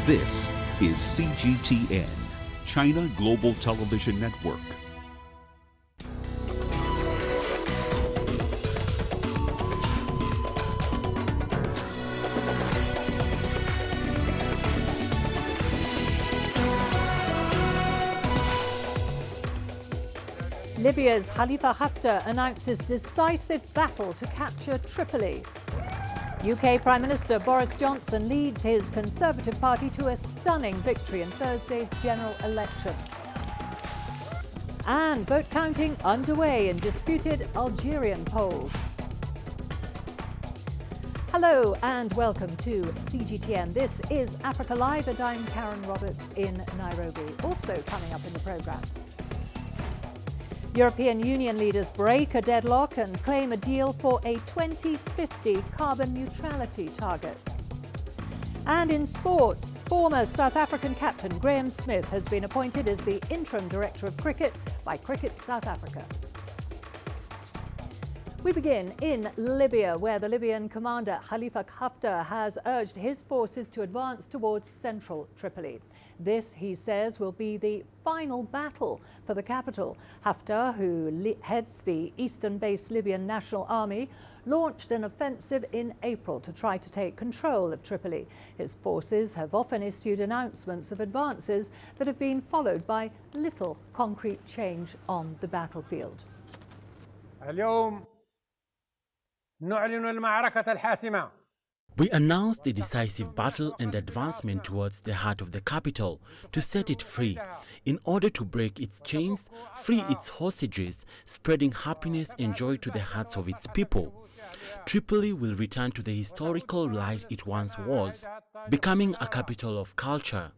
This is CGTN, China Global Television Network. Libya's Khalifa Haftar announces decisive battle to capture Tripoli. UK Prime Minister Boris Johnson leads his Conservative Party to a stunning victory in Thursday's general election. And vote counting underway in disputed Algerian polls. Hello and welcome to CGTN. This is Africa Live and I'm Karen Roberts in Nairobi. Also coming up in the programme. European Union leaders break a deadlock and claim a deal for a 2050 carbon neutrality target. And in sports, former South African captain Graham Smith has been appointed as the interim director of cricket by Cricket South Africa. We begin in Libya, where the Libyan commander Khalifa Haftar has urged his forces to advance towards central Tripoli. This, he says, will be the final battle for the capital. Haftar, who heads the eastern-based Libyan National Army, launched an offensive in April to try to take control of Tripoli. His forces have often issued announcements of advances that have been followed by little concrete change on the battlefield. We announced the decisive battle and the advancement towards the heart of the capital to set it free, in order to break its chains, free its hostages, spreading happiness and joy to the hearts of its people. Tripoli will return to the historical light it once was, becoming a capital of culture.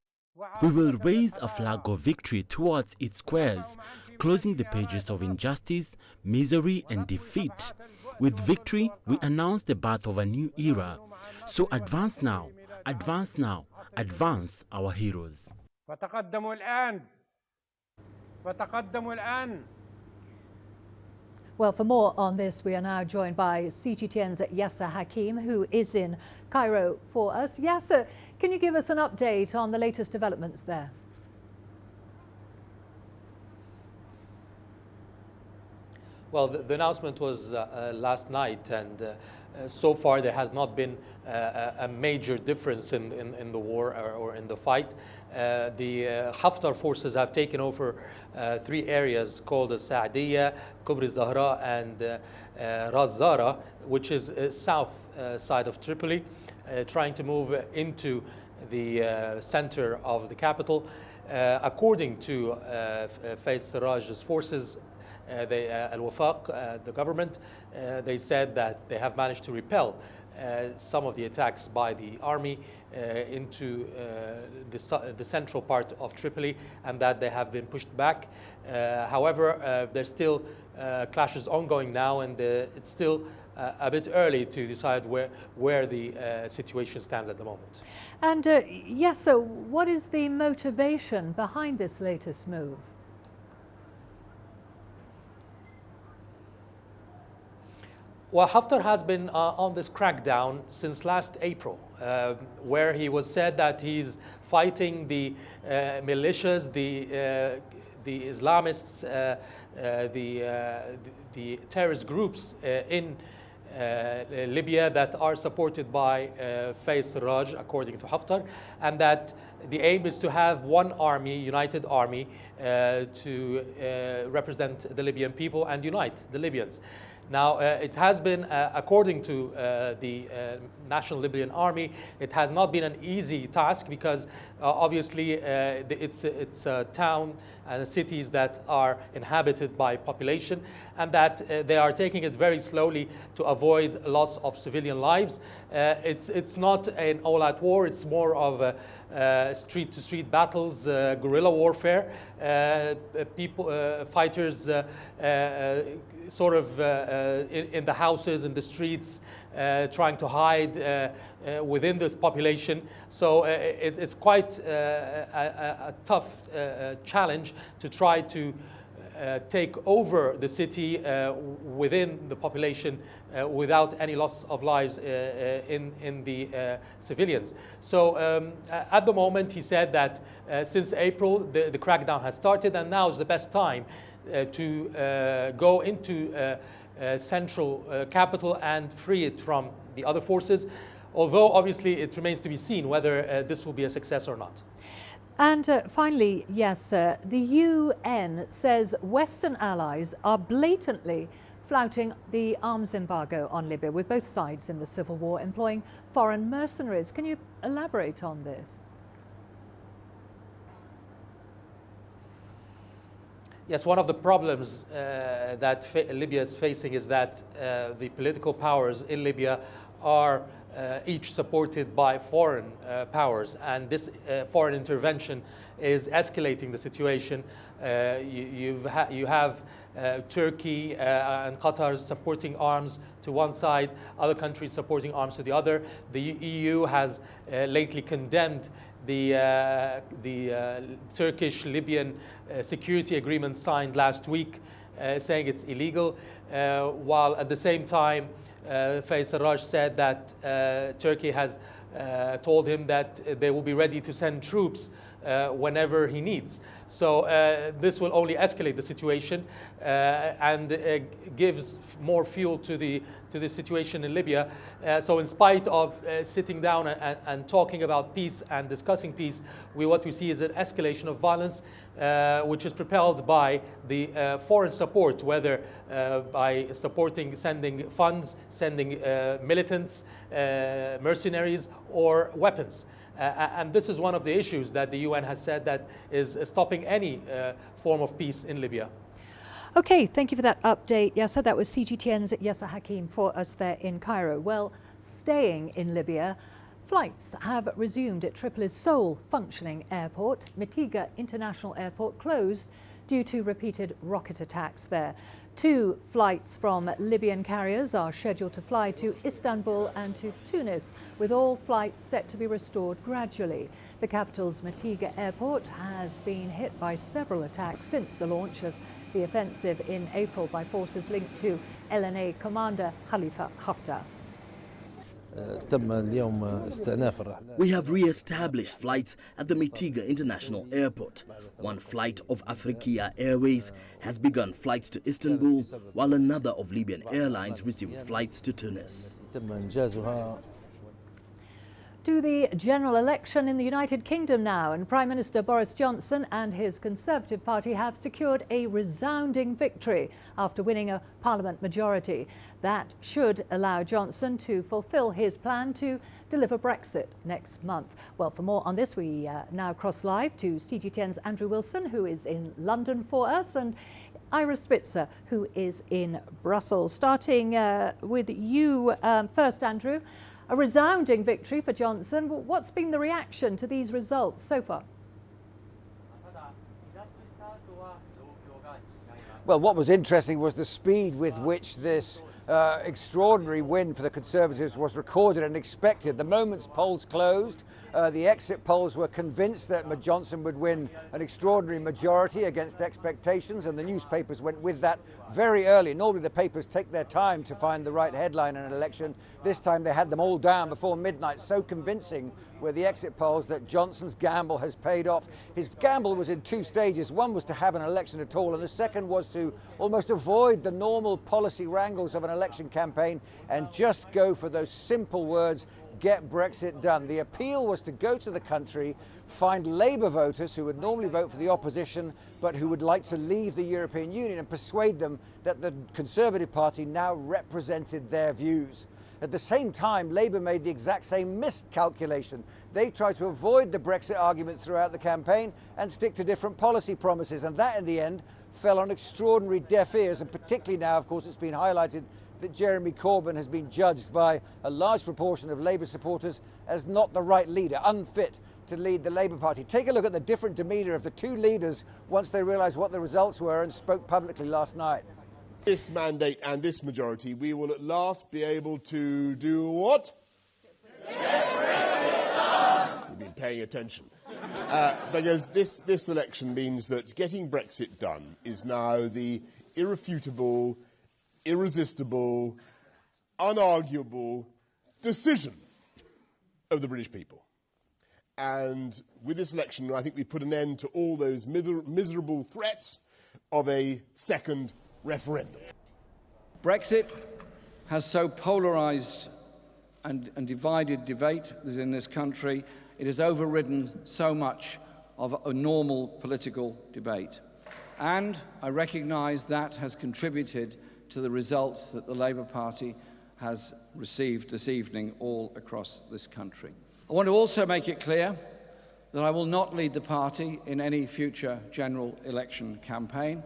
We will raise a flag of victory towards its squares, closing the pages of injustice, misery and defeat. With victory, we announce the birth of a new era. So advance now, advance now, advance our heroes. Well, for more on this, we are now joined by CGTN's Yasser Hakim, who is in Cairo for us. Yasser, can you give us an update on the latest developments there? Well, the announcement was last night, and so far there has not been a major difference in the war or in the fight. The Haftar forces have taken over three areas called Saadiyya, Kubri Zahra, and Ras Zara, which is south side of Tripoli, trying to move into the center of the capital. According to Faiz Sarraj's forces, Al-Wafaq, the government, they said that they have managed to repel some of the attacks by the army into the central part of Tripoli, and that they have been pushed back. However, there's still clashes ongoing now, and it's still a bit early to decide where the situation stands at the moment. And yes, so what is the motivation behind this latest move? Well, Haftar has been on this crackdown since last April, where he was said that he's fighting the militias, the Islamists, the terrorist groups in Libya that are supported by Faiz Sarraj, according to Haftar, and that the aim is to have one army, united army, to represent the Libyan people and unite the Libyans. Now, it has been, according to the National Libyan Army, it has not been an easy task because obviously it's a town and cities that are inhabited by population, and that they are taking it very slowly to avoid loss of civilian lives. It's not an all-out war, it's more of street-to-street battles, guerrilla warfare, fighters sort of in the houses, in the streets, trying to hide within this population. So it's quite a tough challenge to try to take over the city within the population without any loss of lives in the civilians. So at the moment, he said that since April, the crackdown has started, and now is the best time to go into central capital and free it from the other forces, although obviously it remains to be seen whether this will be a success or not. And finally, yes, the UN says Western allies are blatantly flouting the arms embargo on Libya, with both sides in the civil war employing foreign mercenaries. Can you elaborate on this? Yes, one of the problems that Libya is facing is that the political powers in Libya are each supported by foreign powers, and this foreign intervention is escalating the situation. You have Turkey and Qatar supporting arms to one side, other countries supporting arms to the other. The EU has lately condemned the Turkish-Libyan security agreement signed last week, saying it's illegal, while at the same time Sarraj said that Turkey has told him that they will be ready to send troops whenever he needs. So this will only escalate the situation and gives more fuel to the situation in Libya. So in spite of sitting down and talking about peace and discussing peace, what we see is an escalation of violence, which is propelled by the foreign support, whether by sending funds, sending militants, mercenaries, or weapons. And this is one of the issues that the UN has said that is stopping any form of peace in Libya. Okay, thank you for that update. Yasser, that was CGTN's Yasser Hakim for us there in Cairo. Well, staying in Libya, flights have resumed at Tripoli's sole functioning airport. Mitiga International Airport closed due to repeated rocket attacks there. 2 flights from Libyan carriers are scheduled to fly to Istanbul and to Tunis, with all flights set to be restored gradually. The capital's Mitiga Airport has been hit by several attacks since the launch of the offensive in April by forces linked to LNA commander Khalifa Haftar. We have re-established flights at the Mitiga International Airport. One flight of Africa Airways has begun flights to Istanbul, while another of Libyan airlines resumed flights to Tunis. To the general election in the United Kingdom now, and Prime Minister Boris Johnson and his Conservative Party have secured a resounding victory after winning a Parliament majority. That should allow Johnson to fulfil his plan to deliver Brexit next month. Well, for more on this, we now cross live to CGTN's Andrew Wilson, who is in London for us, and Ira Spitzer, who is in Brussels. Starting with you first, Andrew. A resounding victory for Johnson. What's been the reaction to these results so far? Well, what was interesting was the speed with which this extraordinary win for the Conservatives was recorded and expected. The moment polls closed, the exit polls were convinced that Johnson would win an extraordinary majority against expectations, and the newspapers went with that very early. Normally the papers take their time to find the right headline in an election. This time they had them all down before midnight. So convincing were the exit polls that Johnson's gamble has paid off. His gamble was in 2 stages. One was to have an election at all, and the second was to almost avoid the normal policy wrangles of an election campaign and just go for those simple words: get Brexit done. The appeal was to go to the country, find Labour voters who would normally vote for the opposition but who would like to leave the European Union, and persuade them that the Conservative Party now represented their views. At the same time, Labour made the exact same miscalculation. They tried to avoid the Brexit argument throughout the campaign and stick to different policy promises, and that in the end fell on extraordinary deaf ears. And particularly now, of course, it's been highlighted that Jeremy Corbyn has been judged by a large proportion of Labour supporters as not the right leader, unfit to lead the Labour Party. Take a look at the different demeanour of the 2 leaders once they realised what the results were and spoke publicly last night. This mandate and this majority, we will at last be able to do what? Get Brexit done. We've been paying attention. Because this election means that getting Brexit done is now the irrefutable, irresistible, unarguable decision of the British people. And with this election, I think we've put an end to all those miserable threats of a second referendum. Brexit has so polarised and divided debate in this country. It has overridden so much of a normal political debate. And I recognise that has contributed to the results that the Labour Party has received this evening all across this country. I want to also make it clear that I will not lead the party in any future general election campaign.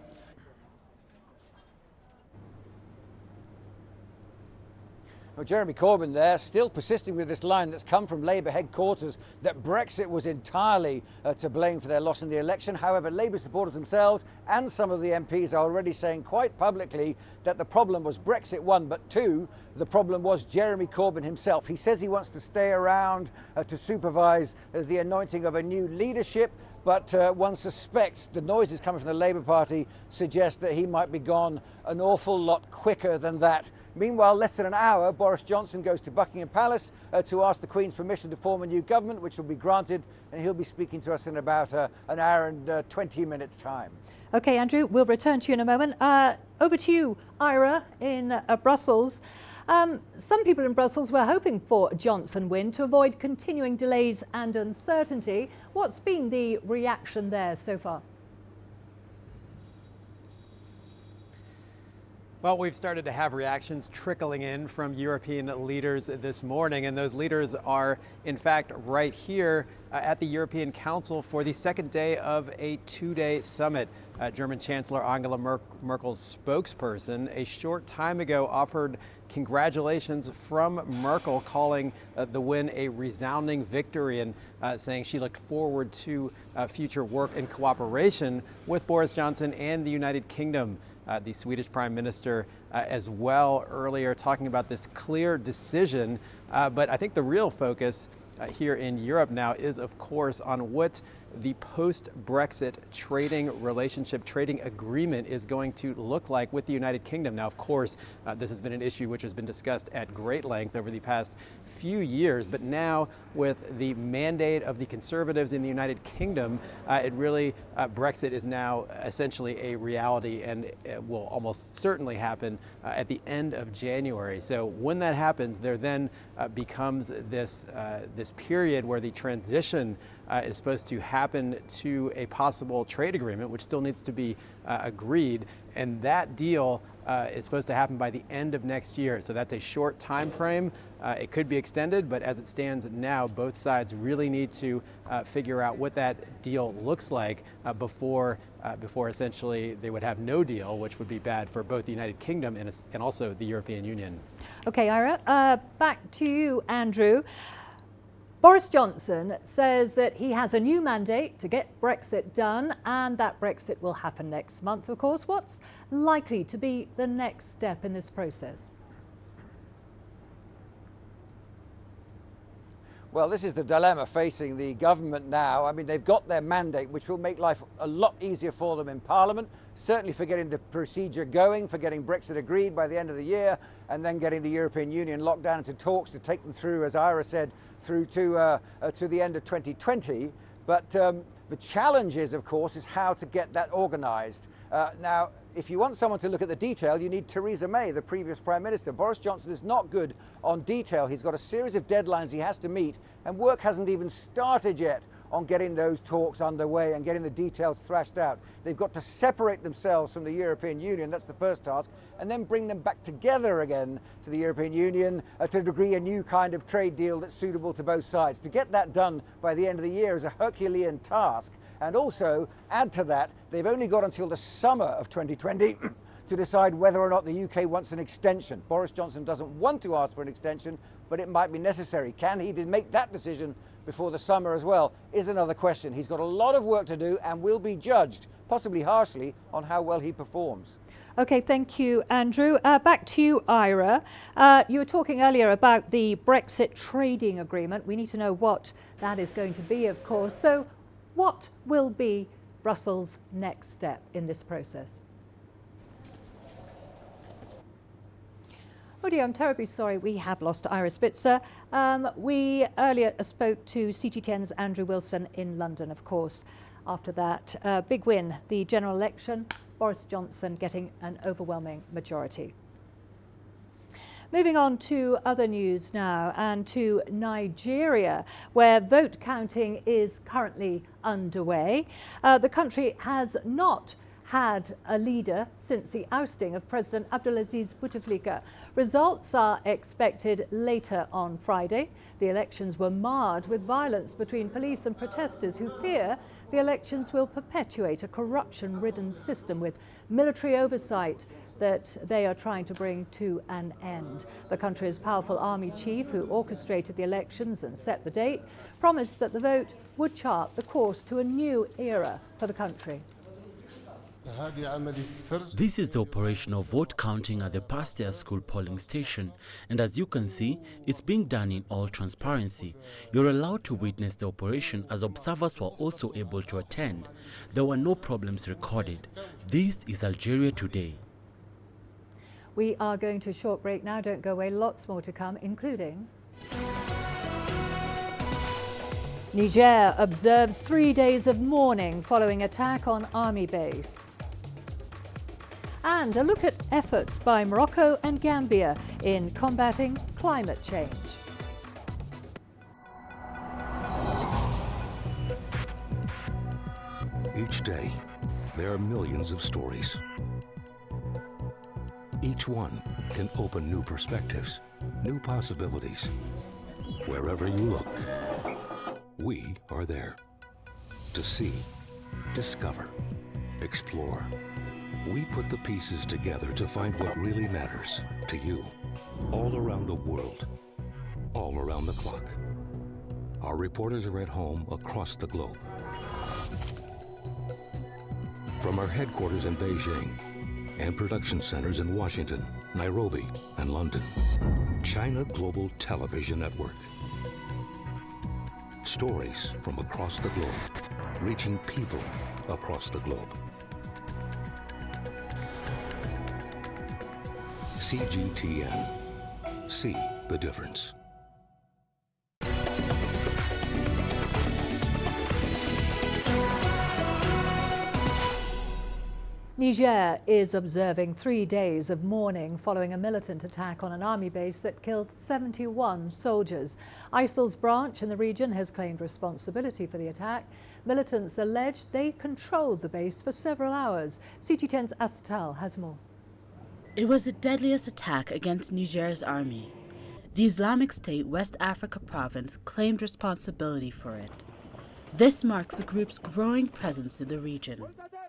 Well, Jeremy Corbyn there, still persisting with this line that's come from Labour headquarters that Brexit was entirely to blame for their loss in the election. However, Labour supporters themselves and some of the MPs are already saying quite publicly that the problem was Brexit 1, but 2, the problem was Jeremy Corbyn himself. He says he wants to stay around to supervise the anointing of a new leadership, but one suspects the noises coming from the Labour Party suggest that he might be gone an awful lot quicker than that. Meanwhile, less than an hour, Boris Johnson goes to Buckingham Palace to ask the Queen's permission to form a new government, which will be granted, and he'll be speaking to us in about an hour and 20 minutes' time. OK, Andrew, we'll return to you in a moment. Over to you, Ira, in Brussels. Some people in Brussels were hoping for a Johnson win to avoid continuing delays and uncertainty. What's been the reaction there so far? Well, we've started to have reactions trickling in from European leaders this morning, and those leaders are, in fact, right here at the European Council for the second day of a two-day summit. German Chancellor Angela Merkel's spokesperson a short time ago offered congratulations from Merkel, calling the win a resounding victory and saying she looked forward to future work and cooperation with Boris Johnson and the United Kingdom. The Swedish Prime Minister as well earlier talking about this clear decision. But I think the real focus here in Europe now is, of course, on what the post-Brexit trading agreement is going to look like with the United Kingdom. Now, of course, this has been an issue which has been discussed at great length over the past few years, but now with the mandate of the Conservatives in the United Kingdom, Brexit is now essentially a reality, and it will almost certainly happen at the end of January. So when that happens, there then becomes this period where the transition is supposed to happen to a possible trade agreement, which still needs to be agreed. And that deal is supposed to happen by the end of next year. So that's a short time frame. It could be extended, but as it stands now, both sides really need to figure out what that deal looks like before essentially they would have no deal, which would be bad for both the United Kingdom and also the European Union. Okay, Ira, back to you, Andrew. Boris Johnson says that he has a new mandate to get Brexit done, and that Brexit will happen next month, of course. What's likely to be the next step in this process? Well, this is the dilemma facing the government now. I mean, they've got their mandate, which will make life a lot easier for them in Parliament, certainly for getting the procedure going, for getting Brexit agreed by the end of the year, and then getting the European Union locked down into talks to take them through, as Ira said, through to the end of 2020. But the challenge is, of course, is how to get that organised. Now, if you want someone to look at the detail, you need Theresa May, the previous Prime Minister. Boris Johnson is not good on detail. He's got a series of deadlines he has to meet, and work hasn't even started yet on getting those talks underway and getting the details thrashed out. They've got to separate themselves from the European Union, that's the first task, and then bring them back together again to the European Union to agree a new kind of trade deal that's suitable to both sides. To get that done by the end of the year is a Herculean task. And also, add to that, they've only got until the summer of 2020 to decide whether or not the UK wants an extension. Boris Johnson doesn't want to ask for an extension, but it might be necessary. Can he make that decision before the summer as well is another question. He's got a lot of work to do and will be judged, possibly harshly, on how well he performs. OK, thank you, Andrew. Back to you, Ira. You were talking earlier about the Brexit trading agreement. We need to know what that is going to be, of course. So What will be Brussels' next step in this process? Oh dear, I'm terribly sorry we have lost Iris Spitzer. We earlier spoke to CGTN's Andrew Wilson in London, of course. After that, big win, the general election, Boris Johnson getting an overwhelming majority. Moving on to other news now, and to Nigeria, where vote counting is currently underway. The country has not had a leader since the ousting of President Abdelaziz Bouteflika. Results are expected later on Friday. The elections were marred with violence between police and protesters who fear the elections will perpetuate a corruption-ridden system with military oversight that they are trying to bring to an end. The country's powerful army chief, who orchestrated the elections and set the date, promised that the vote would chart the course to a new era for the country. This is the operational vote counting at the Pasteur School polling station, and as you can see, it's being done in all transparency. You're allowed to witness the operation, as observers were also able to attend. There were no problems recorded. This is Algeria today. We are going to a short break now. Don't go away. Lots more to come, including Niger observes 3 days of mourning following attack on army base. And a look at efforts by Morocco and Gambia in combating climate change. Each day, there are millions of stories. Each one can open new perspectives, new possibilities. Wherever you look, we are there to see, discover, explore. We put the pieces together to find what really matters to you, all around the world, all around the clock. Our reporters are at home across the globe. From our headquarters in Beijing and production centers in Washington, Nairobi, and London, China Global Television Network. Stories from across the globe, reaching people across the globe. CGTN. See the difference. Niger is observing 3 days of mourning following a militant attack on an army base that killed 71 soldiers. ISIL's branch in the region has claimed responsibility for the attack. Militants allege they controlled the base for several hours. CGTN's Astatal has more. It was the deadliest attack against Niger's army. The Islamic State West Africa province claimed responsibility for it. This marks the group's growing presence in the region.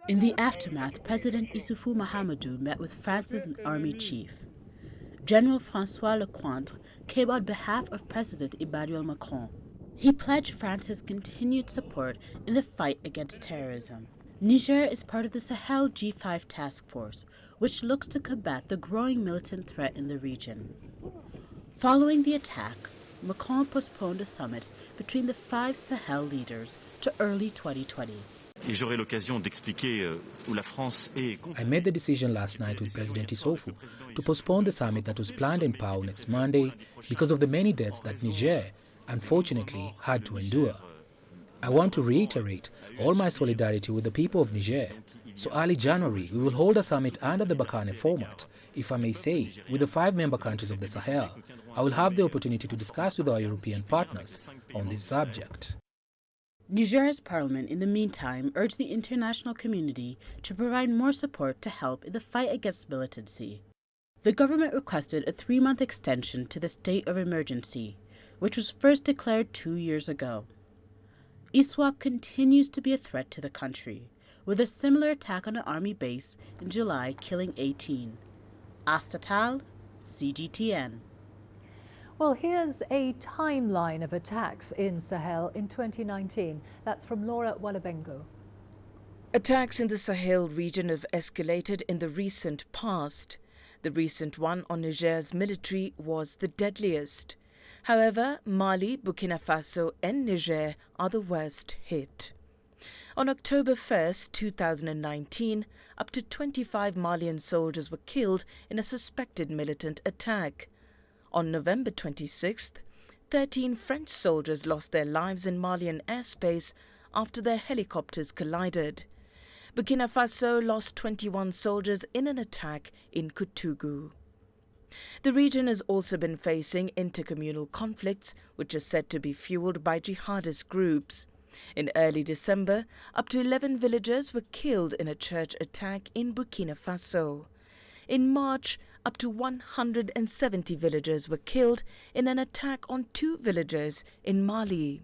In the aftermath, President Issoufou Mahamadou met with France's army chief. General François Lecointre came on behalf of President Emmanuel Macron. He pledged France's continued support in the fight against terrorism. Niger is part of the Sahel G5 task force, which looks to combat the growing militant threat in the region. Following the attack, Macron postponed a summit between the 5 Sahel leaders to early 2020. I made the decision last night with President Issoufou to postpone the summit that was planned in Pau next Monday because of the many deaths that Niger, unfortunately, had to endure. I want to reiterate all my solidarity with the people of Niger. So early January, we will hold a summit under the Bakane format, if I may say, with the 5 member countries of the Sahel. I will have the opportunity to discuss with our European partners on this subject. Niger's parliament, in the meantime, urged the international community to provide more support to help in the fight against militancy. The government requested a 3-month extension to the state of emergency, which was first declared 2 years ago. ISWAP continues to be a threat to the country, with a similar attack on an army base in July killing 18. Astatal, CGTN. Well, here's a timeline of attacks in Sahel in 2019. That's from Laura Walabengo. Attacks in the Sahel region have escalated in the recent past. The recent one on Niger's military was the deadliest. However, Mali, Burkina Faso and Niger are the worst hit. On October 1st, 2019, up to 25 Malian soldiers were killed in a suspected militant attack. On November 26th, 13 French soldiers lost their lives in Malian airspace after their helicopters collided. Burkina Faso lost 21 soldiers in an attack in Koutougou. The region has also been facing intercommunal conflicts, which are said to be fueled by jihadist groups. In early December, up to 11 villagers were killed in a church attack in Burkina Faso. In March, up to 170 villagers were killed in an attack on 2 villages in Mali.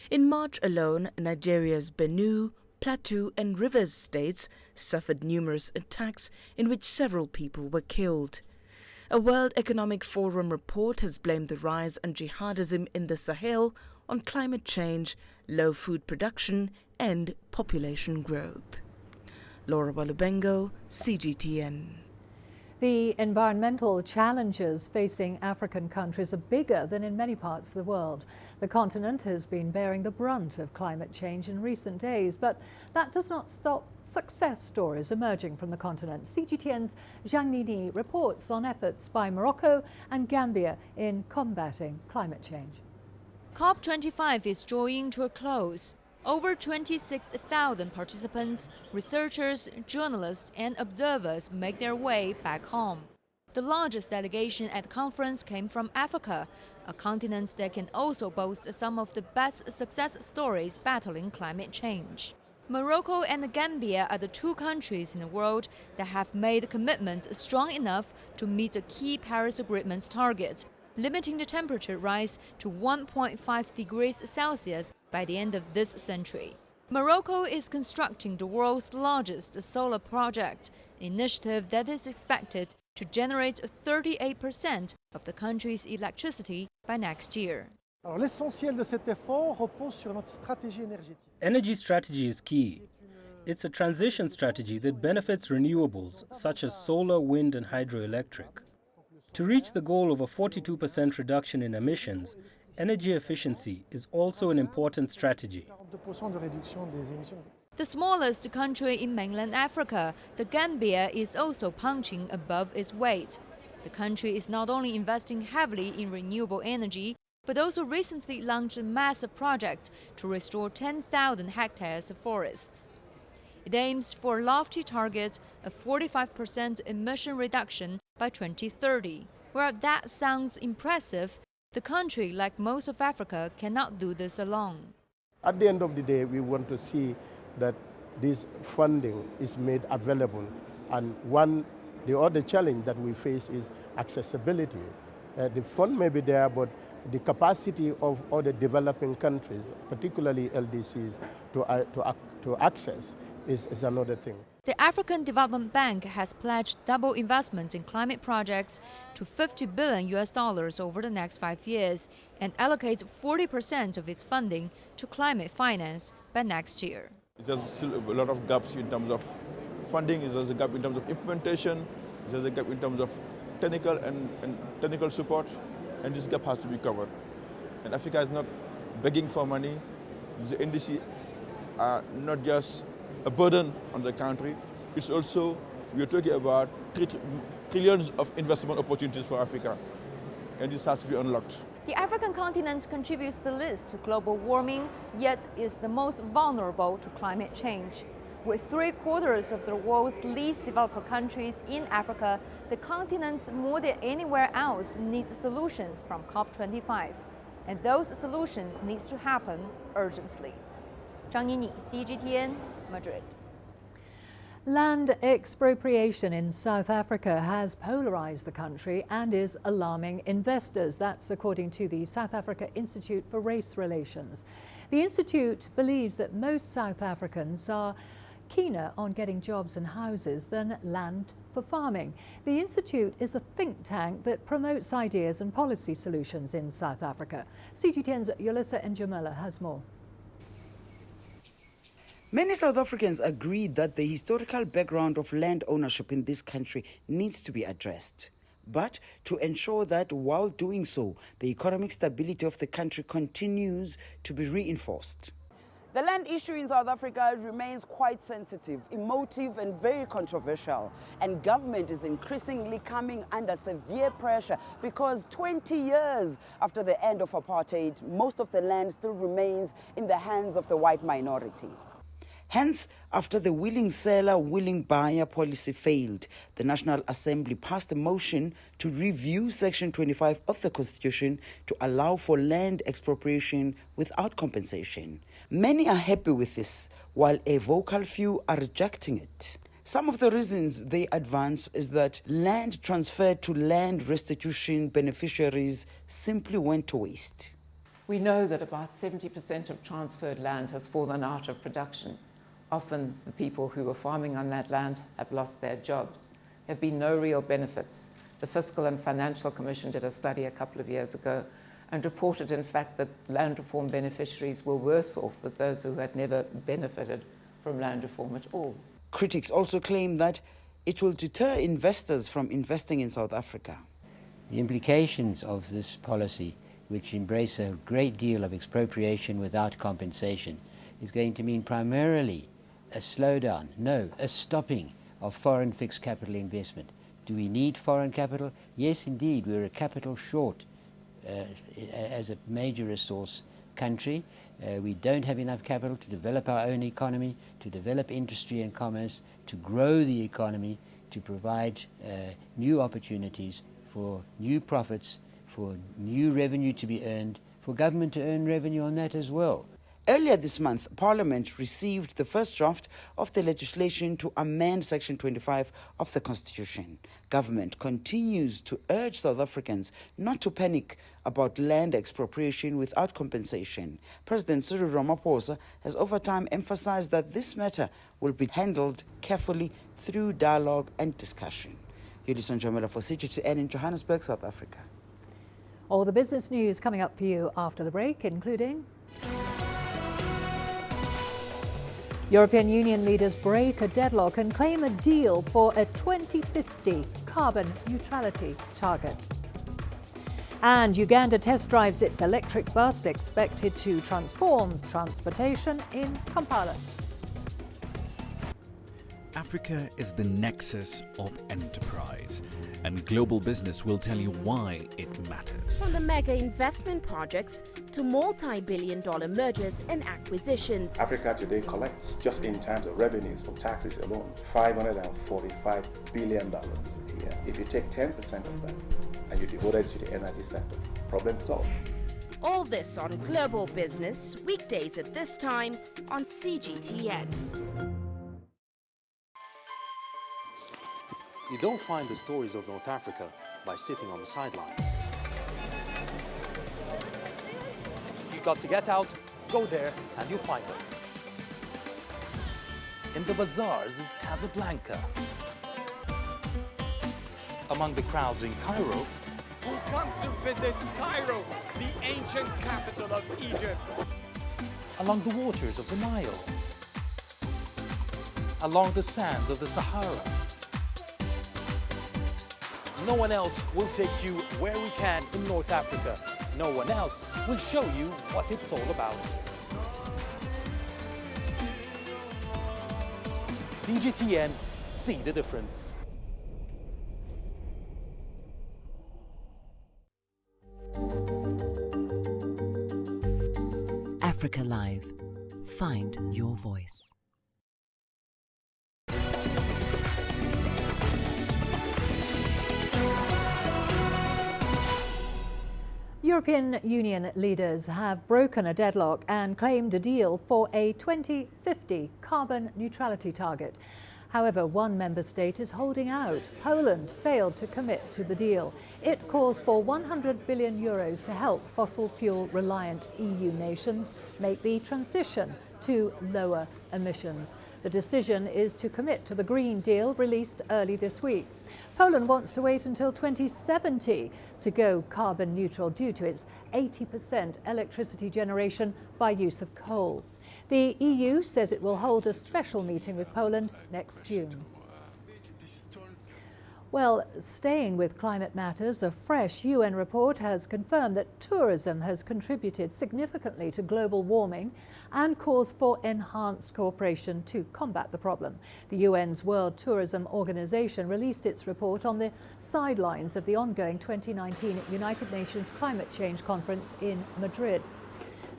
In March alone, Nigeria's Benue, Plateau and Rivers states suffered numerous attacks in which several people were killed. A World Economic Forum report has blamed the rise in jihadism in the Sahel on climate change, low food production and population growth. Laura Walubengo, CGTN. The environmental challenges facing African countries are bigger than in many parts of the world. The continent has been bearing the brunt of climate change in recent days, but that does not stop success stories emerging from the continent. CGTN's Zhang Nini reports on efforts by Morocco and Gambia in combating climate change. COP25 is drawing to a close. Over 26,000 participants, researchers, journalists and observers make their way back home. The largest delegation at the conference came from Africa, a continent that can also boast some of the best success stories battling climate change. Morocco and Gambia are the 2 countries in the world that have made commitments strong enough to meet the key Paris Agreement target, limiting the temperature rise to 1.5 degrees Celsius by the end of this century. Morocco is constructing the world's largest solar project, an initiative that is expected to generate 38% of the country's electricity by next year. Energy strategy is key. It's a transition strategy that benefits renewables such as solar, wind and hydroelectric. To reach the goal of a 42% reduction in emissions, energy efficiency is also an important strategy. The smallest country in mainland Africa, the Gambia is also punching above its weight. The country is not only investing heavily in renewable energy, but also recently launched a massive project to restore 10,000 hectares of forests. It aims for a lofty target of 45% emission reduction by 2030. While that sounds impressive, the country, like most of Africa, cannot do this alone. At the end of the day, we want to see that this funding is made available. And the other challenge that we face is accessibility. The fund may be there, but the capacity of other developing countries, particularly LDCs, to access is another thing. The African Development Bank has pledged double investments in climate projects to $50 billion over the next 5 years and allocates 40% of its funding to climate finance by next year. There's still a lot of gaps in terms of funding, there's a gap in terms of implementation, there's a gap in terms of technical and technical support, and this gap has to be covered. And Africa is not begging for money. The NDC are not just a burden on the country. It's also, we are talking about trillions of investment opportunities for Africa, and this has to be unlocked. The African continent contributes the least to global warming, yet is the most vulnerable to climate change. With 3/4 of the world's least developed countries in Africa, the continent more than anywhere else needs solutions from COP25. And those solutions need to happen urgently. Zhang Nini, CGTN, Madrid. Land expropriation in South Africa has polarized the country and is alarming investors. That's according to the South Africa Institute for Race Relations. The institute believes that most South Africans are keener on getting jobs and houses than land for farming. The institute is a think tank that promotes ideas and policy solutions in South Africa. CGTN's Yolisa Njamela has more. Many South Africans agree that the historical background of land ownership in this country needs to be addressed. But to ensure that while doing so, the economic stability of the country continues to be reinforced. The land issue in South Africa remains quite sensitive, emotive and very controversial. And government is increasingly coming under severe pressure because 20 years after the end of apartheid, most of the land still remains in the hands of the white minority. Hence, after the willing seller, willing buyer policy failed, the National Assembly passed a motion to review Section 25 of the Constitution to allow for land expropriation without compensation. Many are happy with this, while a vocal few are rejecting it. Some of the reasons they advance is that land transferred to land restitution beneficiaries simply went to waste. We know that about 70% of transferred land has fallen out of production. Often the people who were farming on that land have lost their jobs. There have been no real benefits. The Fiscal and Financial Commission did a study a couple of years ago and reported, in fact, that land reform beneficiaries were worse off than those who had never benefited from land reform at all. Critics also claim that it will deter investors from investing in South Africa. The implications of this policy, which embrace a great deal of expropriation without compensation, is going to mean primarily a slowdown, no, a stopping of foreign fixed capital investment. Do we need foreign capital? Yes, indeed, we're a capital short as a major resource country. We don't have enough capital to develop our own economy, to develop industry and commerce, to grow the economy, to provide new opportunities for new profits, for new revenue to be earned, for government to earn revenue on that as well. Earlier this month, Parliament received the first draft of the legislation to amend Section 25 of the Constitution. Government continues to urge South Africans not to panic about land expropriation without compensation. President Cyril Ramaphosa has over time emphasized that this matter will be handled carefully through dialogue and discussion. Yudison Jamela for CGTN in Johannesburg, South Africa. All the business news coming up for you after the break, including European Union leaders break a deadlock and claim a deal for a 2050 carbon neutrality target. And Uganda test drives its electric bus, expected to transform transportation in Kampala. Africa is the nexus of enterprise, and global business will tell you why it matters. From the mega investment projects to multi-billion-dollar mergers and acquisitions. Africa today collects, just in terms of revenues from taxes alone, $545 billion a year. If you take 10% of that and you devote it to the energy sector, problem solved. All this on Global Business, weekdays at this time on CGTN. You don't find the stories of North Africa by sitting on the sidelines. You've got to get out, go there, and you'll find them. In the bazaars of Casablanca. Among the crowds in Cairo. Who come to visit Cairo, the ancient capital of Egypt. Along the waters of the Nile. Along the sands of the Sahara. No one else will take you where we can in North Africa. No one else will show you what it's all about. CGTN, see the difference. Africa Live. Find your voice. European Union leaders have broken a deadlock and claimed a deal for a 2050 carbon neutrality target. However, one member state is holding out. Poland failed to commit to the deal. It calls for 100 billion euros to help fossil fuel reliant EU nations make the transition to lower emissions. The decision is to commit to the Green Deal released early this week. Poland wants to wait until 2070 to go carbon neutral due to its 80% electricity generation by use of coal. The EU says it will hold a special meeting with Poland next June. Well, staying with climate matters, a fresh UN report has confirmed that tourism has contributed significantly to global warming and calls for enhanced cooperation to combat the problem. The UN's World Tourism Organization released its report on the sidelines of the ongoing 2019 United Nations Climate Change Conference in Madrid.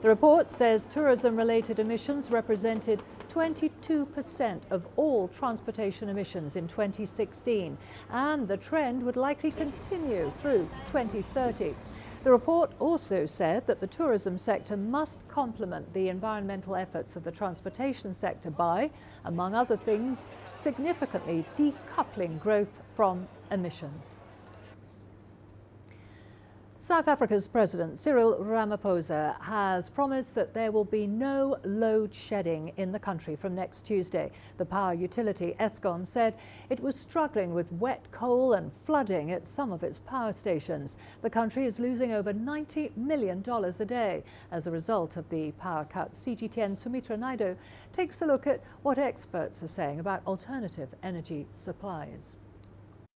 The report says tourism-related emissions represented 22% of all transportation emissions in 2016, and the trend would likely continue through 2030. The report also said that the tourism sector must complement the environmental efforts of the transportation sector by, among other things, significantly decoupling growth from emissions. South Africa's President Cyril Ramaphosa has promised that there will be no load shedding in the country from next Tuesday. The power utility Eskom said it was struggling with wet coal and flooding at some of its power stations. The country is losing over $90 million a day as a result of the power cuts. CGTN's Sumitra Naidu takes a look at what experts are saying about alternative energy supplies.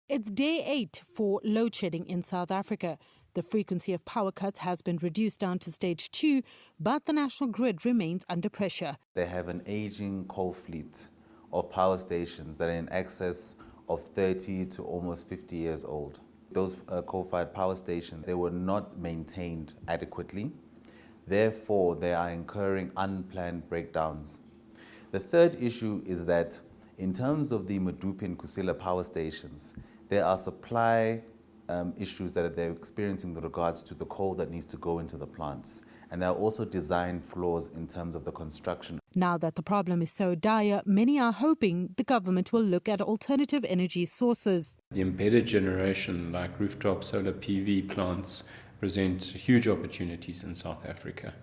It's day 8 for load shedding in South Africa. The frequency of power cuts has been reduced down to stage 2, but the national grid remains under pressure. They have an aging coal fleet of power stations that are in excess of 30 to almost 50 years old. Those coal-fired power stations, they were not maintained adequately. Therefore, they are incurring unplanned breakdowns. The third issue is that in terms of the Medupi and Kusila power stations, there are supply issues that they're experiencing with regards to the coal that needs to go into the plants. And there are also design flaws in terms of the construction. Now that the problem is so dire, many are hoping the government will look at alternative energy sources. The embedded generation, like rooftop solar PV plants, present huge opportunities in South Africa.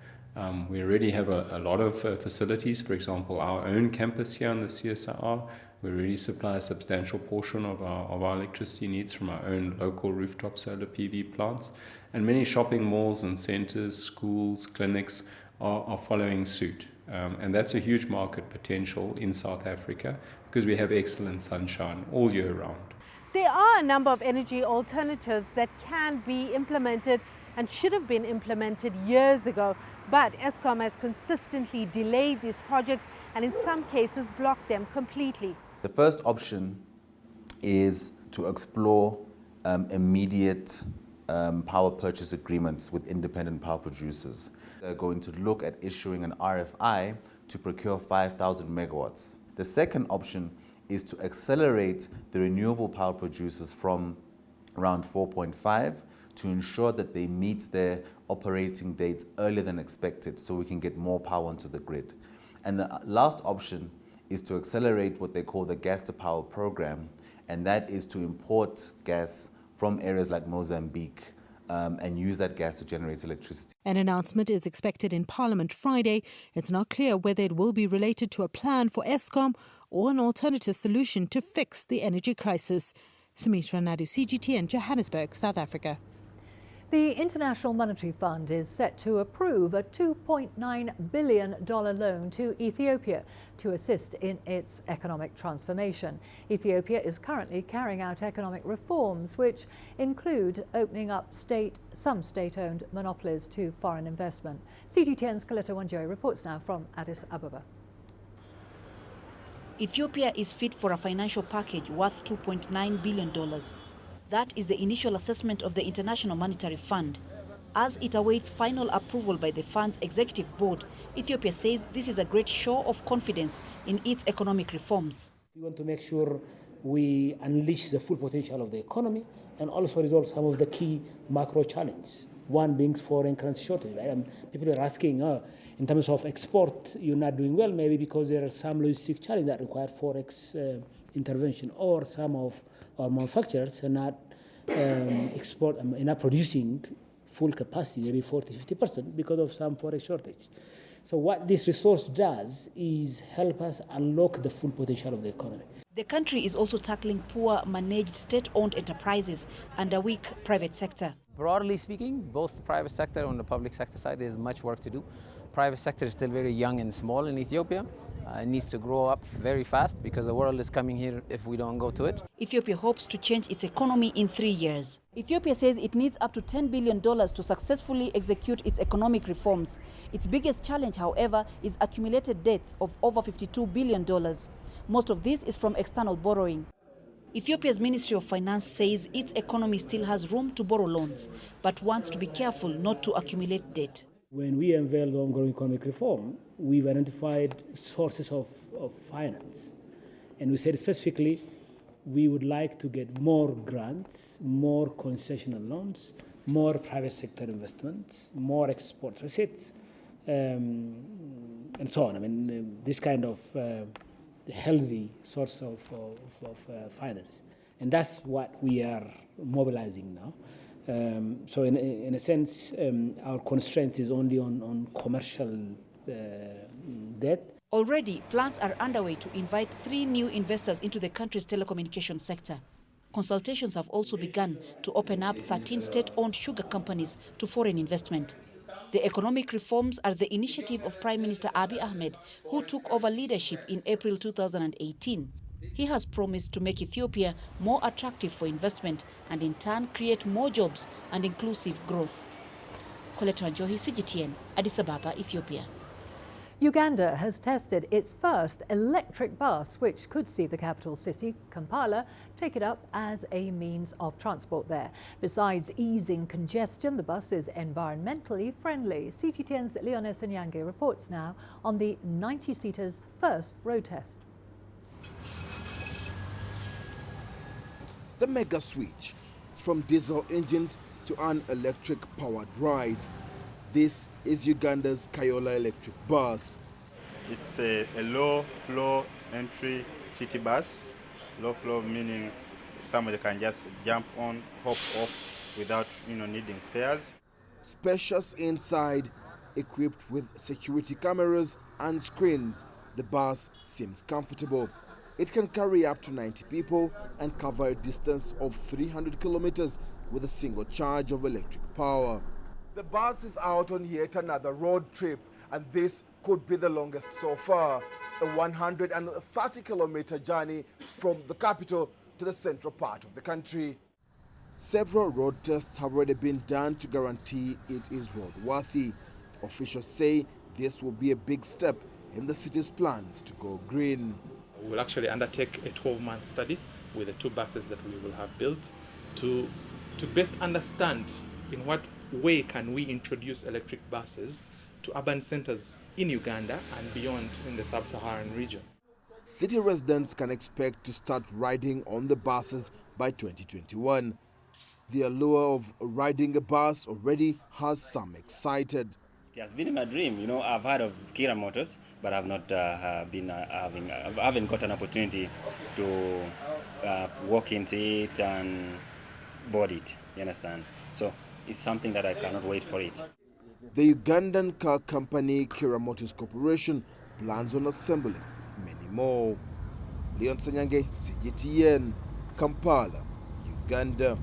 We already have a lot of facilities. For example, our own campus here on the CSIR, we already supply a substantial portion of our electricity needs from our own local rooftop solar PV plants. And many shopping malls and centres, schools, clinics are following suit. And that's a huge market potential in South Africa because we have excellent sunshine all year round. There are a number of energy alternatives that can be implemented and should have been implemented years ago. But Eskom has consistently delayed these projects and in some cases blocked them completely. The first option is to explore immediate power purchase agreements with independent power producers. They're going to look at issuing an RFI to procure 5,000 megawatts. The second option is to accelerate the renewable power producers from around 4.5 to ensure that they meet their operating dates earlier than expected so we can get more power onto the grid. And the last option is to accelerate what they call the gas to power program, and that is to import gas from areas like Mozambique and use that gas to generate electricity. An announcement is expected in Parliament Friday. It's not clear whether it will be related to a plan for Eskom or an alternative solution to fix the energy crisis. Sumitra Naidu, CGTN, Johannesburg, South Africa. The International Monetary Fund is set to approve a $2.9 billion loan to Ethiopia to assist in its economic transformation. Ethiopia is currently carrying out economic reforms, which include opening up some state-owned monopolies to foreign investment. CGTN's Coletta Wanjoy reports now from Addis Ababa. Ethiopia is fit for a financial package worth $2.9 billion. That is the initial assessment of the International Monetary Fund. As it awaits final approval by the fund's executive board, Ethiopia says this is a great show of confidence in its economic reforms. We want to make sure we unleash the full potential of the economy and also resolve some of the key macro challenges. One being foreign currency shortage. Right? And people are asking, in terms of export, you're not doing well, maybe because there are some logistic challenges that require forex intervention, or some of our manufacturers are not not producing full capacity, maybe 40-50% because of some forex shortage. So what this resource does is help us unlock the full potential of the economy. The country is also tackling poor managed state-owned enterprises and a weak private sector. Broadly speaking, both the private sector and the public sector side, there's much work to do. Private sector is still very young and small in Ethiopia. It needs to grow up very fast because the world is coming here if we don't go to it. Ethiopia hopes to change its economy in 3 years. Ethiopia says it needs up to $10 billion to successfully execute its economic reforms. Its biggest challenge, however, is accumulated debts of over $52 billion. Most of this is from external borrowing. Ethiopia's Ministry of Finance says its economy still has room to borrow loans, but wants to be careful not to accumulate debt. When we unveiled the ongoing economic reform, we've identified sources of finance. And we said specifically, we would like to get more grants, more concessional loans, more private sector investments, more export receipts, and so on. I mean, this kind of healthy source of finance. And that's what we are mobilizing now. So in a sense, our constraint is only on commercial debt. Already, plans are underway to invite 3 new investors into the country's telecommunications sector. Consultations have also begun to open up 13 state-owned sugar companies to foreign investment. The economic reforms are the initiative of Prime Minister Abiy Ahmed, who took over leadership in April 2018. He has promised to make Ethiopia more attractive for investment and in turn create more jobs and inclusive growth. Coletta Njohi, CGTN, Addis Ababa, Ethiopia. Uganda has tested its first electric bus, which could see the capital city, Kampala, take it up as a means of transport there. Besides easing congestion, the bus is environmentally friendly. CGTN's Leones Nyange reports now on the 90-seater's first road test. The mega switch from diesel engines to an electric-powered ride. This is Uganda's Kayola electric bus. It's a low-flow entry city bus. Low flow meaning somebody can just jump on, hop off without needing stairs. Spacious inside, equipped with security cameras and screens, the bus seems comfortable. It can carry up to 90 people and cover a distance of 300 kilometers with a single charge of electric power. The bus is out on yet another road trip, and this could be the longest so far, a 130-kilometer journey from the capital to the central part of the country. Several road tests have already been done to guarantee it is roadworthy. Officials say this will be a big step in the city's plans to go green. We will actually undertake a 12-month study with the 2 buses that we will have built to best understand in what way can we introduce electric buses to urban centers in Uganda and beyond in the sub-Saharan region. City residents can expect to start riding on the buses by 2021. The allure of riding a bus already has some excited. It has been my dream. I've heard of Kira Motors, but I've not I haven't got an opportunity to walk into it and board it. You understand? So it's something that I cannot wait for it. The Ugandan car company Kira Motors Corporation plans on assembling many more. Leon Sanyange, CGTN, Kampala, Uganda.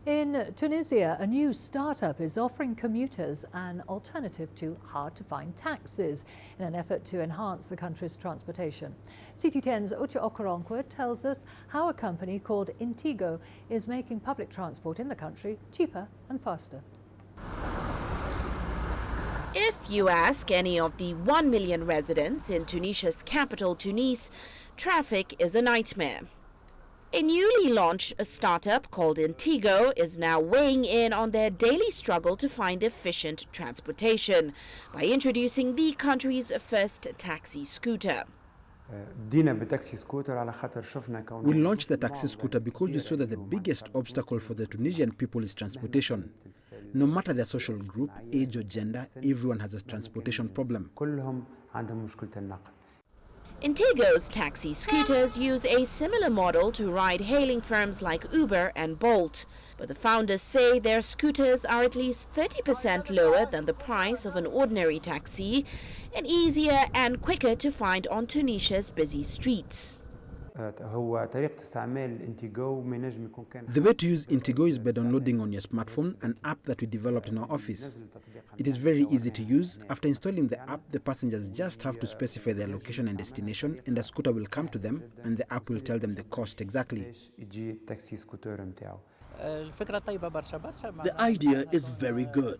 In Tunisia, a new startup is offering commuters an alternative to hard-to-find taxis in an effort to enhance the country's transportation. CGTN's Uche Okoronkwo tells us how a company called Intigo is making public transport in the country cheaper and faster. If you ask any of the 1 million residents in Tunisia's capital, Tunis, traffic is a nightmare. A newly launched startup called Intigo is now weighing in on their daily struggle to find efficient transportation by introducing the country's first taxi scooter. We launched the taxi scooter because we saw that the biggest obstacle for the Tunisian people is transportation. No matter their social group, age or gender, everyone has a transportation problem. Intigo's taxi scooters use a similar model to ride-hailing firms like Uber and Bolt. But the founders say their scooters are at least 30% lower than the price of an ordinary taxi and easier and quicker to find on Tunisia's busy streets. The way to use Intigo is by downloading on your smartphone an app that we developed in our office. It is very easy to use. After installing the app, the passengers just have to specify their location and destination, and a scooter will come to them, and the app will tell them the cost exactly. The idea is very good.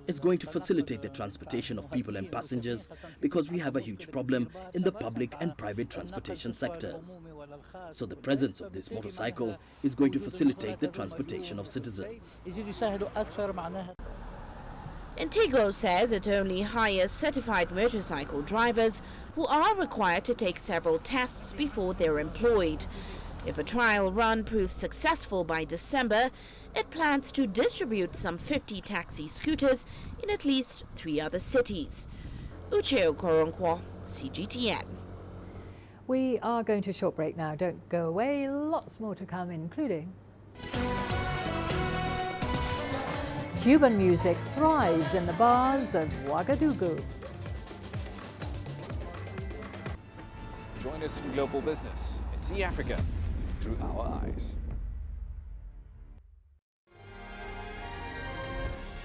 It's going to facilitate the transportation of people and passengers because we have a huge problem in the public and private transportation sectors. So the presence of this motorcycle is going to facilitate the transportation of citizens. Intigo says it only hires certified motorcycle drivers who are required to take several tests before they're employed. If a trial run proves successful by December, it plans to distribute some 50 taxi scooters in at least 3 other cities. Ucheo Koronkwo, CGTN. We are going to a short break now. Don't go away. Lots more to come, including Cuban music thrives in the bars of Ouagadougou. Join us in Global Business and see Africa through our eyes.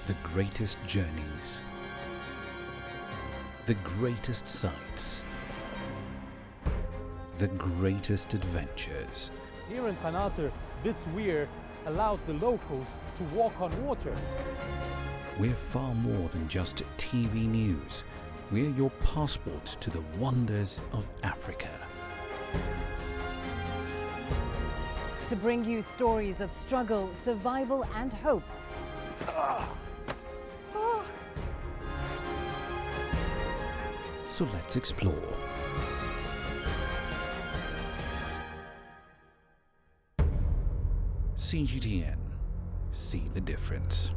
The greatest journeys, the greatest sights, the greatest adventures. Here in Qanater, this weir allows the locals to walk on water. We're far more than just TV news. We're your passport to the wonders of Africa. To bring you stories of struggle, survival and hope. So let's explore. CGTN. See the difference.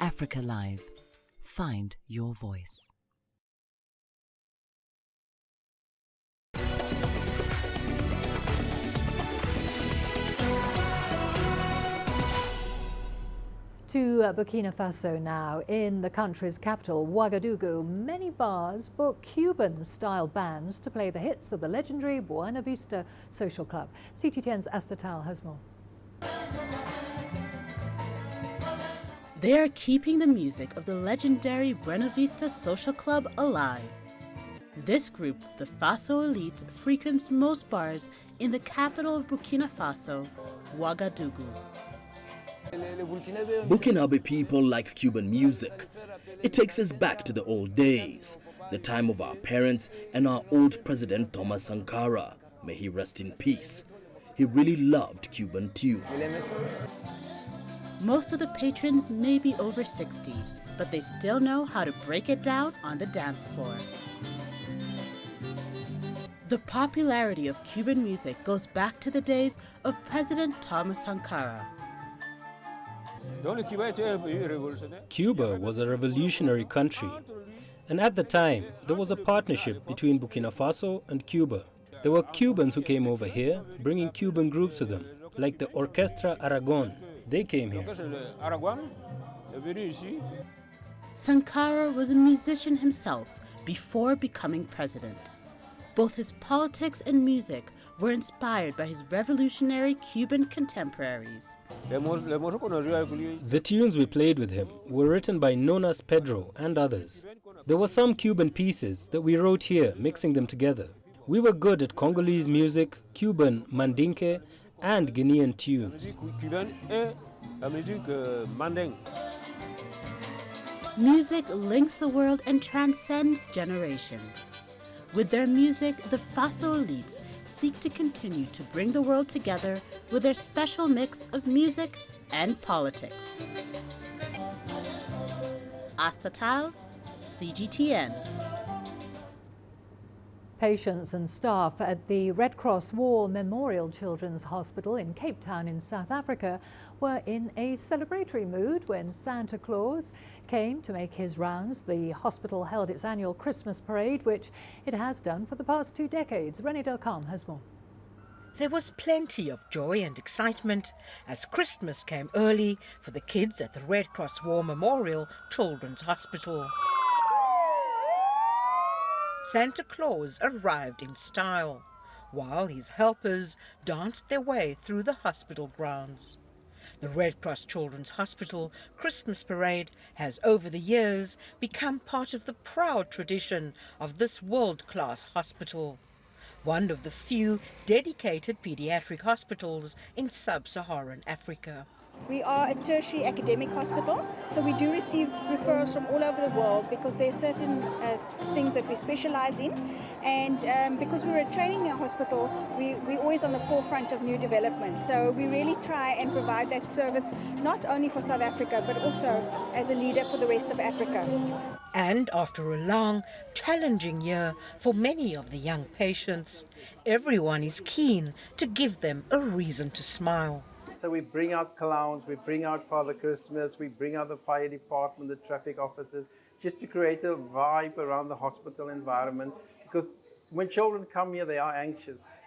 Africa Live. Find your voice. To Burkina Faso now. In the country's capital, Ouagadougou, many bars book Cuban-style bands to play the hits of the legendary Buena Vista Social Club. CGTN's Asta Tal has more. They are keeping the music of the legendary Buena Vista Social Club alive. This group, the Faso Elites, frequents most bars in the capital of Burkina Faso, Ouagadougou. Burkinabe people like Cuban music. It takes us back to the old days, the time of our parents and our old president Thomas Sankara. May he rest in peace. He really loved Cuban tunes. Most of the patrons may be over 60, but they still know how to break it down on the dance floor. The popularity of Cuban music goes back to the days of President Thomas Sankara. Cuba was a revolutionary country, and at the time there was a partnership between Burkina Faso and Cuba. There were Cubans who came over here, bringing Cuban groups with them, like the Orchestra Aragon. They came here. Sankara was a musician himself before becoming president. Both his politics and music were inspired by his revolutionary Cuban contemporaries. The tunes we played with him were written by Nonas Pedro and others. There were some Cuban pieces that we wrote here, mixing them together. We were good at Congolese music, Cuban mandinke, and Guinean tunes. Music links the world and transcends generations. With their music, the Faso Elites seek to continue to bring the world together with their special mix of music and politics. Asta Tal, CGTN. Patients and staff at the Red Cross War Memorial Children's Hospital in Cape Town in South Africa were in a celebratory mood when Santa Claus came to make his rounds. The hospital held its annual Christmas parade, which it has done for the past 2 decades. Rennie Delcam has more. There was plenty of joy and excitement as Christmas came early for the kids at the Red Cross War Memorial Children's Hospital. Santa Claus arrived in style, while his helpers danced their way through the hospital grounds. The Red Cross Children's Hospital Christmas Parade has over the years become part of the proud tradition of this world-class hospital, one of the few dedicated pediatric hospitals in sub-Saharan Africa. We are a tertiary academic hospital, so we do receive referrals from all over the world because there are certain things that we specialize in, and because we're a training hospital, we're always on the forefront of new developments. So we really try and provide that service not only for South Africa but also as a leader for the rest of Africa. And after a long, challenging year for many of the young patients, everyone is keen to give them a reason to smile. So we bring out clowns, we bring out Father Christmas, we bring out the fire department, the traffic officers, just to create a vibe around the hospital environment. Because when children come here, they are anxious.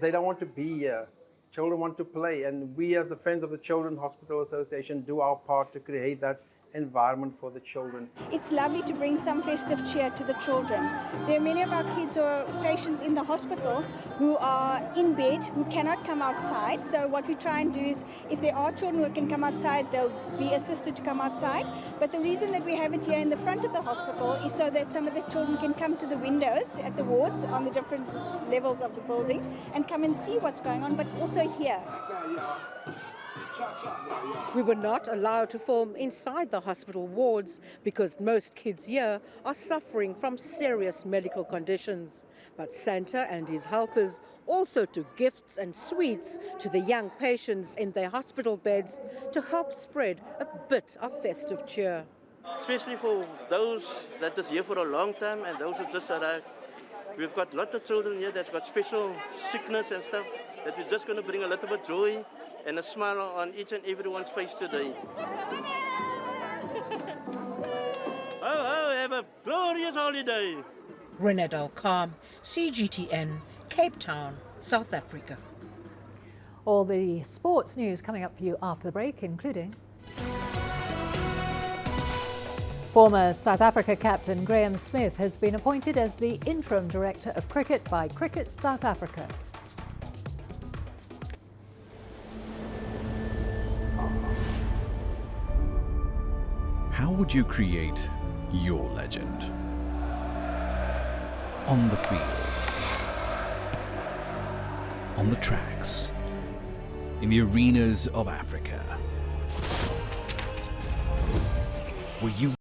They don't want to be here. Children want to play. And we as the Friends of the Children Hospital Association do our part to create that environment for the children. It's lovely to bring some festive cheer to the children. There are many of our kids or patients in the hospital who are in bed, who cannot come outside. So what we try and do is, if there are children who can come outside, they'll be assisted to come outside. But the reason that we have it here in the front of the hospital is so that some of the children can come to the windows at the wards on the different levels of the building and come and see what's going on, but also hear. We were not allowed to film inside the hospital wards because most kids here are suffering from serious medical conditions. But Santa and his helpers also took gifts and sweets to the young patients in their hospital beds to help spread a bit of festive cheer. Especially for those that is here for a long time and those who just arrived. We've got lots of children here that's got special sickness and stuff that we're just going to bring a little bit of joy and a smile on each and everyone's face today. Have a glorious holiday. Renée Delcam, CGTN, Cape Town, South Africa. All the sports news coming up for you after the break, including former South Africa captain Graham Smith has been appointed as the interim director of cricket by Cricket South Africa. How would you create your legend? On the fields, on the tracks, in the arenas of Africa. Were you